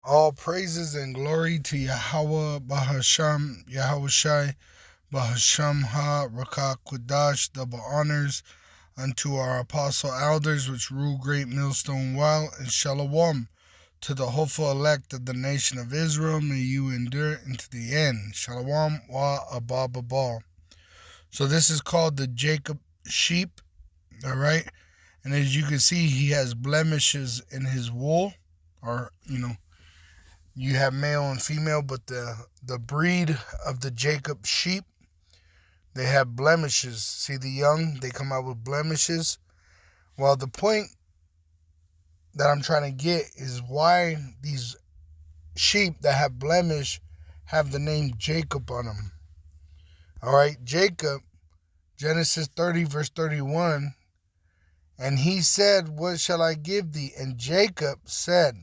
All praises and glory to Yahweh Bahasham Yahushai Bahasham Ha Rakah Kudash, double honors unto our apostle elders which rule great millstone well, and shalom to the hopeful elect of the nation of Israel. May you endure into the end. Shalom wa abba. So this is called the Jacob sheep, all right? And as you can see, he has blemishes in his wool, or you have male and female, but the breed of the Jacob sheep, they have blemishes. See the young, they come out with blemishes. Well, the point that I'm trying to get is why these sheep that have blemish have the name Jacob on them. All right, Jacob, Genesis 30 verse 31, and he said, what shall I give thee? And Jacob said,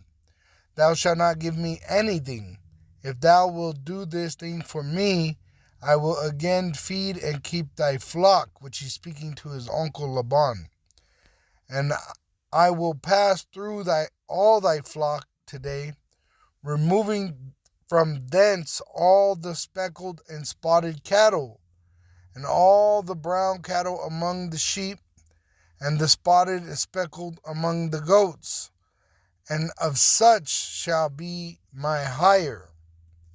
thou shalt not give me anything. If thou wilt do this thing for me, I will again feed and keep thy flock, which he's speaking to his uncle Laban. And I will pass through all thy flock today, removing from thence all the speckled and spotted cattle, and all the brown cattle among the sheep, and the spotted and speckled among the goats. And of such shall be my hire.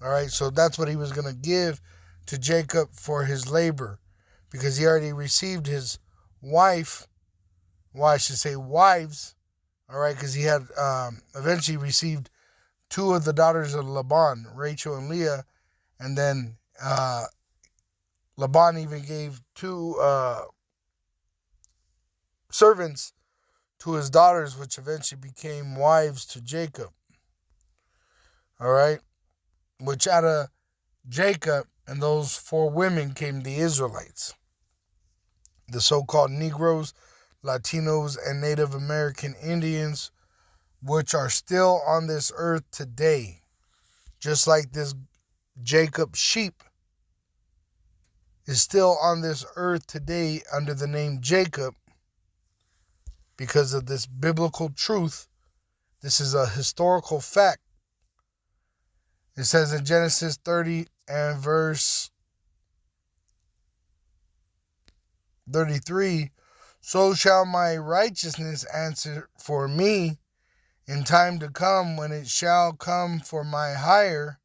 All right, so that's what he was going to give to Jacob for his labor, because he already received his wife. Well, I should say wives. All right, because he had eventually received two of the daughters of Laban, Rachel and Leah, and then Laban even gave two servants to his daughters, which eventually became wives to Jacob. All right, which out of Jacob and those four women came the Israelites, the so-called Negroes, Latinos, and Native American Indians, which are still on this earth today, just like this Jacob sheep is still on this earth today under the name Jacob because of this biblical truth. This is a historical fact. It says in Genesis 30 and verse 33, so shall my righteousness answer for me in time to come, when it shall come for my hire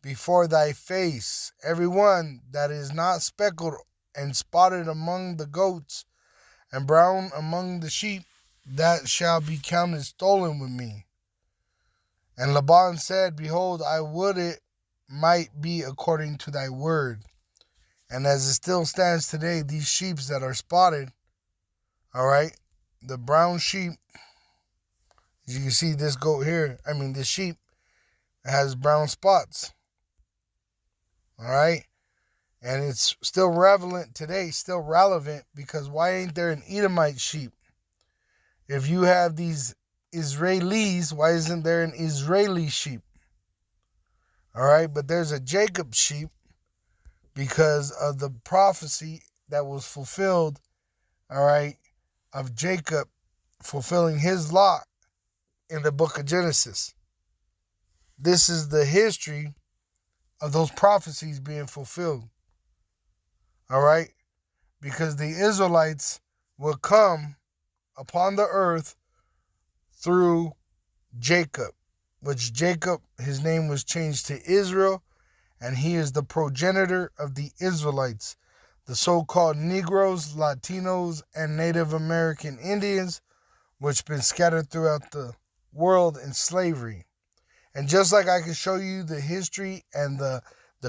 before thy face. Every one that is not speckled and spotted among the goats and brown among the sheep, that shall be counted stolen with me. And Laban said, behold, I would it might be according to thy word. And as it still stands today, these sheep that are spotted, all right, the brown sheep, as you can see this goat here, this sheep has brown spots, all right? And it's still relevant today, because why ain't there an Edomite sheep? If you have these Israelis, why isn't there an Israeli sheep? All right, but there's a Jacob sheep because of the prophecy that was fulfilled, all right, of Jacob fulfilling his lot in the book of Genesis. This is the history of those prophecies being fulfilled, all right, because the Israelites will come upon the earth through Jacob, which Jacob, his name was changed to Israel, and he is the progenitor of the Israelites, the so-called Negroes, Latinos, and Native American Indians, which been scattered throughout the world in slavery. And just like I can show you the history and the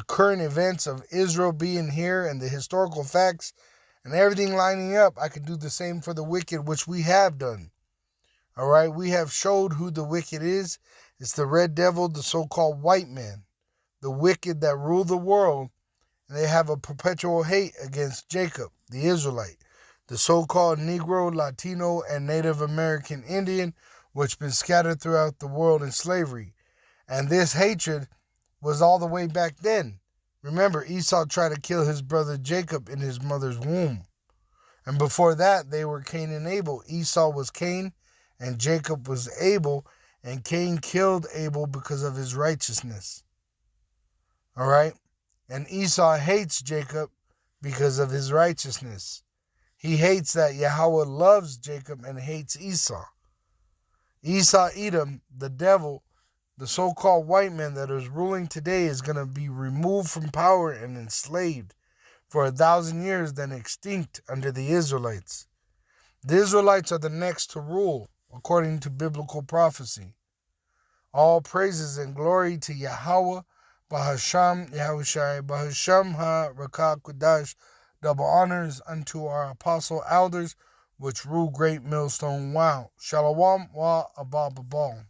current events of Israel being here and the historical facts and everything lining up, I can do the same for the wicked, which we have done. All right, we have showed who the wicked is. It's the red devil, the so-called white man, the wicked that rule the world, and they have a perpetual hate against Jacob, the Israelite, the so-called Negro, Latino, and Native American Indian, which been scattered throughout the world in slavery. And this hatred was all the way back then. Remember, Esau tried to kill his brother Jacob in his mother's womb. And before that, they were Cain and Abel. Esau was Cain, and Jacob was Abel. And Cain killed Abel because of his righteousness. All right? And Esau hates Jacob because of his righteousness. He hates that Yahweh loves Jacob and hates Esau. Esau, Edom, the devil, the so-called white man that is ruling today, is going to be removed from power and enslaved for 1,000 years, then extinct under the Israelites. The Israelites are the next to rule, according to biblical prophecy. All praises and glory to Yahweh, Bahasham Yahushai, Bahasham Ha-Rakah Kudash, double honors unto our apostle elders, which rule great millstone. Wow. Shalom wa abababal.